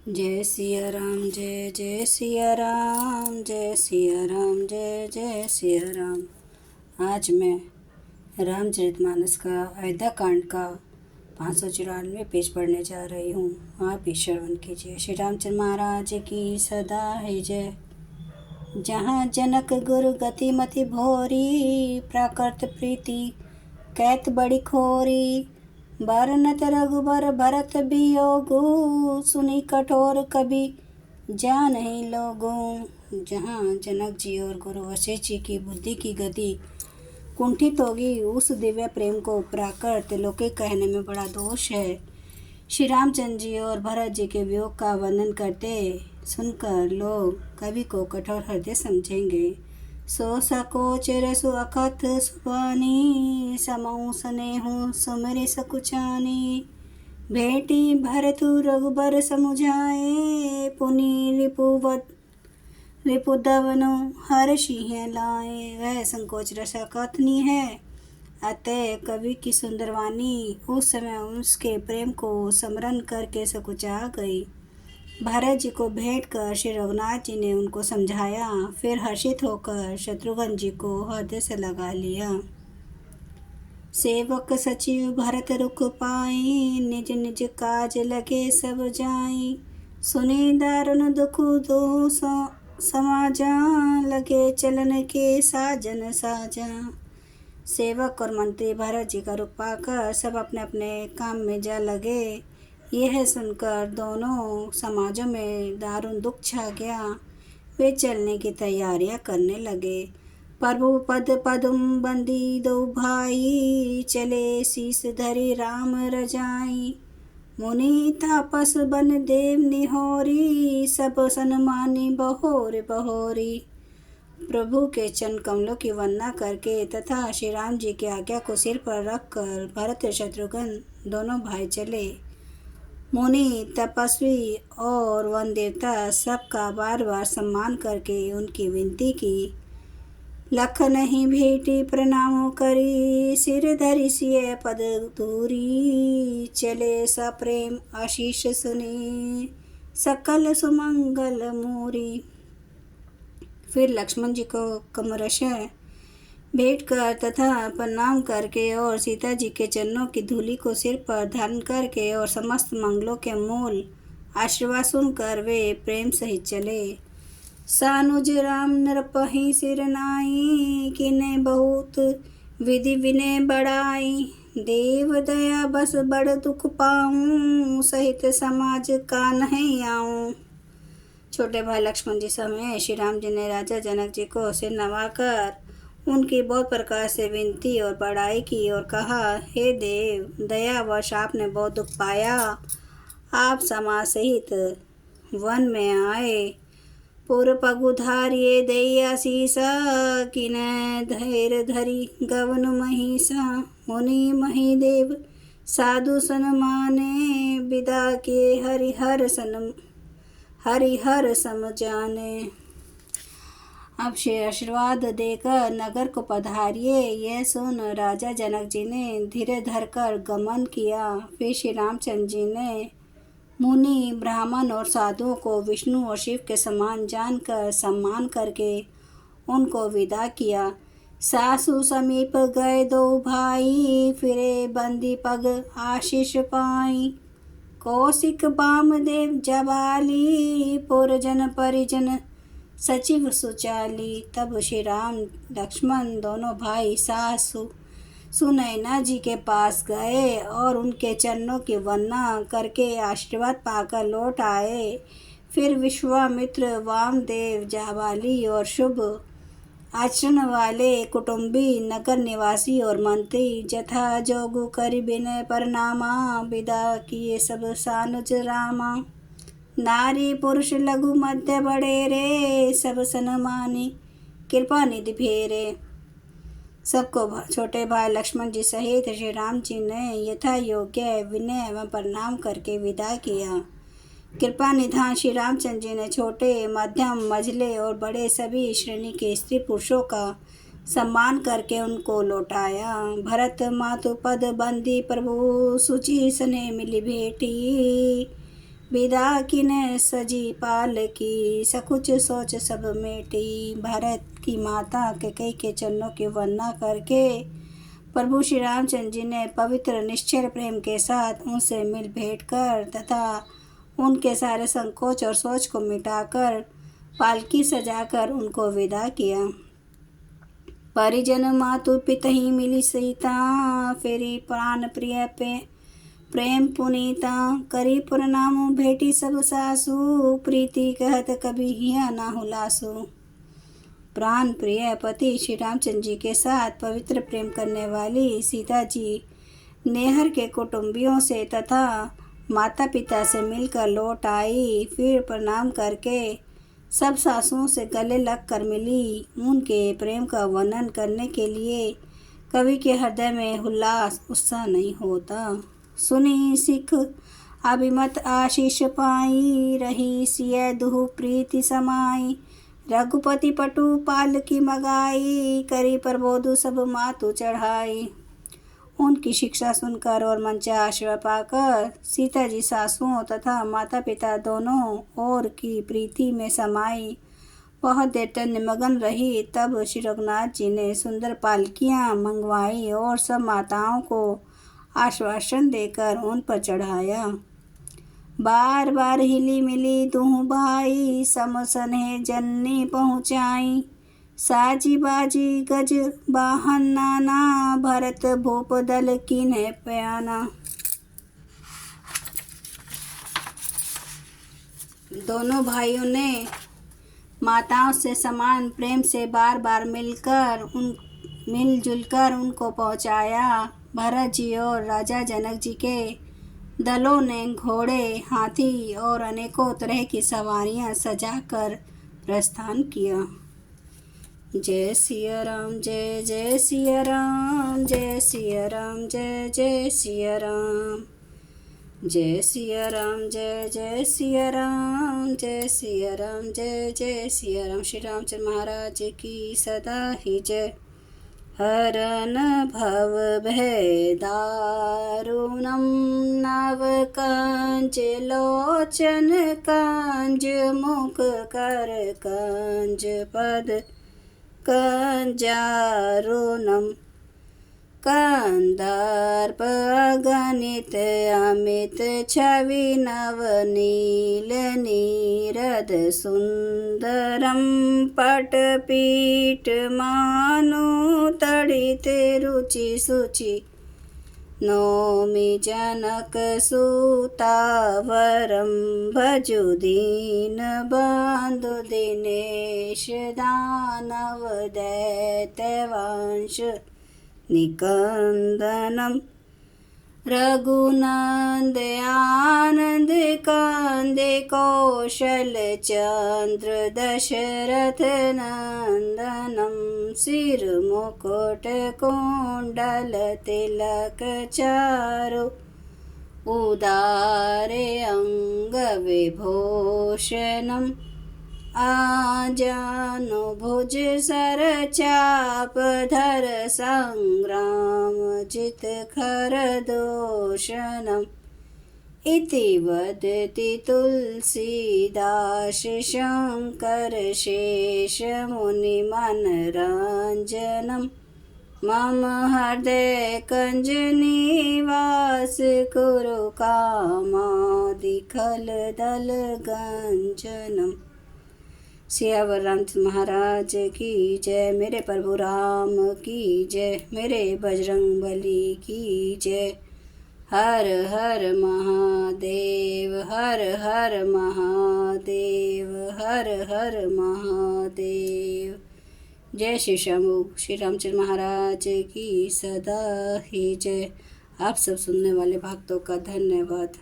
जय सिया राम, जय जय सिया राम, जय सिया राम, जय जय सिया राम। आज मैं रामचरितमानस का अयोध्या कांड का 594 पेज पढ़ने जा रही हूँ। आप भी श्रवण कीजिए। श्री रामचंद्र महाराज की सदा है जय। जहाँ जनक गुरु गति मति भोरी, प्राकृत प्रीति कैत बड़ी खोरी। बरनत रघुबर भरत बियोगु, सुनी कठोर कवि जान ही लोगों। जहाँ जनक जी और गुरु वशिष्ठ जी की बुद्धि की गति कुंठित होगी, उस दिव्य प्रेम को प्राकृत लौकिक कहने में बड़ा दोष है। श्री रामचंद्र जी और भरत जी के वियोग का वर्णन करते सुनकर लोग कवि को कठोर हृदय समझेंगे। सो सकोच रसु अकथ सुबानी, समऊ स्नेहु सुमिरि सकुचानी। भेटी भरतु रघुबर समुझाए, पुनि रिपुदवनु हर्षिह लाए। वह संकोच रस अकथनीय है, अतः कवि की सुंदर वाणी उस समय उसके प्रेम को स्मरण करके सकुचा गई। भरत जी को भेंट कर श्री रघुनाथ जी ने उनको समझाया, फिर हर्षित होकर शत्रुघ्न जी को हृदय से लगा लिया। सेवक सचिव भरत रुख पाई, निज निज काज लगे सब जाई। सुनी दारुण दुख दो समाजा, लगे चलन के साजन साजा। सेवक और मंत्री भरत जी का रुख पाकर सब अपने अपने काम में जा लगे। यह सुनकर दोनों समाजों में दारुण दुख छा गया। वे चलने की तैयारियां करने लगे। प्रभु पद पदुम बंदी दो भाई, चले शीस धरी राम रजाई। मुनि तापस बन देव निहोरी, सब सन्मानी बहोर बहोरी। प्रभु के चरण कमलों की वंदना करके तथा श्री राम जी की आज्ञा को सिर पर रखकर भरत शत्रुघ्न दोनों भाई चले। मुनि तपस्वी और वन देवता सबका बार बार सम्मान करके उनकी विनती की। लख नहीं भेटी प्रणाम करी, सिर धरि सिय पद दूरी। चले सप्रेम आशीष सुनी, सकल सुमंगल मूरी। फिर लक्ष्मण जी को कमरश भेंट कर तथा प्रणाम करके और सीता जी के चरणों की धूलि को सिर पर धारण करके और समस्त मंगलों के मूल आशीर्वाद सुनकर वे प्रेम सहित चले। सानुज राम नृपहि सिर नाई, किने बहुत विधि विनय बढ़ाई। देव दया बस बड़ दुख पाऊं, सहित समाज का नहीं आऊं। छोटे भाई लक्ष्मण जी समय श्री राम जी ने राजा जनक जी को सिर नवाकर उनकी बहुत प्रकार से विनती और बड़ाई की और कहा, हे देव, दयावश आपने बहुत दुख पाया। आप समाज सहित वन में आए। पुर पगुधारिये दैया शीसा, किन धैर्य धरी गवन महिषा। मुनि महिदेव साधु सन्माने, विदा के हरिहर सम जाने। अब श्री आशीर्वाद देकर नगर को पधारिए। यह सुन राजा जनक जी ने धीरे धरकर गमन किया। फिर श्री रामचंद्र जी ने मुनि ब्राह्मण और साधुओं को विष्णु और शिव के समान जानकर सम्मान करके उनको विदा किया। सासु समीप गए दो भाई, फिरे बंदी पग आशीष पाई। कौशिक बामदेव जबाली, पुरजन परिजन सचिव सुचाली। तब श्री राम लक्ष्मण दोनों भाई सासु सुनैना जी के पास गए और उनके चरणों की वंदना करके आशीर्वाद पाकर लौट आए। फिर विश्वामित्र, वामदेव, जाबाली और शुभ आचरण वाले कुटुंबी, नगर निवासी और मंत्री जथा जोगु करि विनय प्रणामा। विदा किए सब सानुज रामा। नारी पुरुष लघु मध्य बड़े रे, सब सन्मानी कृपा निधि फेरे। सबको छोटे भाई लक्ष्मण जी सहित श्री राम जी ने यथा योग्य विनय एवं प्रणाम करके विदा किया। कृपा निधान श्री रामचंद्र जी ने छोटे, मध्यम, मझले और बड़े सभी श्रेणी के स्त्री पुरुषों का सम्मान करके उनको लौटाया। भरत मातु पद बंदी, प्रभु सुचि स्नेह मिली भेटी। विदा किने सजी पालकी, सकुच सोच सब मेटी। भरत की माता कैकेयी के चरणों की वंदना करके प्रभु श्री रामचंद्र जी ने पवित्र निश्चल प्रेम के साथ उनसे मिल भेंट कर तथा उनके सारे संकोच और सोच को मिटाकर पालकी सजाकर उनको विदा किया। परिजन मातु पितहि मिली सीता, फेरी प्राण प्रिय पे प्रेम पुनीता। करी प्रणाम भेटी सब सासु, प्रीति कहत कभी हिया ना हुलासु। प्राण प्रिय पति श्री रामचंद्र जी के साथ पवित्र प्रेम करने वाली सीता जी नेहर के कुटुंबियों से तथा माता पिता से मिलकर लौट आई। फिर प्रणाम करके सब सासुओं से गले लग कर मिली। उनके प्रेम का वर्णन करने के लिए कवि के हृदय में उल्लास उत्साह नहीं होता। सुनी सिख अभिमत आशीष पाई, रही सिय दुहु प्रीति समाई। रघुपति पटु पालकी मगाई, करी प्रबोधु सब मातु चढ़ाई। उनकी शिक्षा सुनकर और मंचा आश्रय पाकर सीता जी सासुओं तथा माता पिता दोनों और की प्रीति में समाई बहुत देर तक निमग्न रही। तब श्री रघुनाथ जी ने सुंदर पालकियां मंगवाई और सब माताओं को आश्वासन देकर उन पर चढ़ाया। बार बार हिली मिली दुहु भाई, समसने जननी पहुँचाई। साजी बाजी गज वाहन नाना, भरत भूप दल कीन्हे प्याना। दोनों भाइयों ने माताओं से समान प्रेम से बार बार मिलजुल कर उनको पहुँचाया। भरत जी और राजा जनक जी के दलों ने घोड़े, हाथी और अनेकों तरह की सवारियां सजाकर प्रस्थान किया। जय सिया राम, जय जय सिया राम, जय सिया राम, जय जय सिया राम। जय सिया राम, जय जय सिया राम, जय सिया राम, जय जय सिया राम। श्री रामचंद्र महाराज की सदा ही जय। हरन भव भय दारुणम, नव कंज लोचन कंज, मुख कर कंज पद कंजारुणम। कंदर्प गणित अमित छवि, नवनील नीरद सुंदरम। पटपीठ मानु तड़ित रुचि सुचि, नौमि जनक सुतावरम। भजु दीन बंधु दिनेश, दानव दैत्यवंश निकंदनम। रघुनंद आनंद कंदे, कौशल चंद्र दशरथ नंदनम। सिर मुकुट कुंडल तिलक चारु, उदारे अंग विभूषणम। आजानु भुज सर चाप धर, संग्राम जित खर दूषणम। इति वदति तुलसीदास, शंकर शेष मुनि मनरंजनम। मम हृदय कंज निवास, कुरु कामादि खल दल गंजनम। सियावर रामचंद्र महाराज की जय। मेरे प्रभु राम की जय। मेरे बजरंग बली की जय। हर हर महादेव, हर हर महादेव, हर हर महादेव। जय श्री शंभु श्री रामचंद्र महाराज की सदा ही जय। आप सब सुनने वाले भक्तों का धन्यवाद।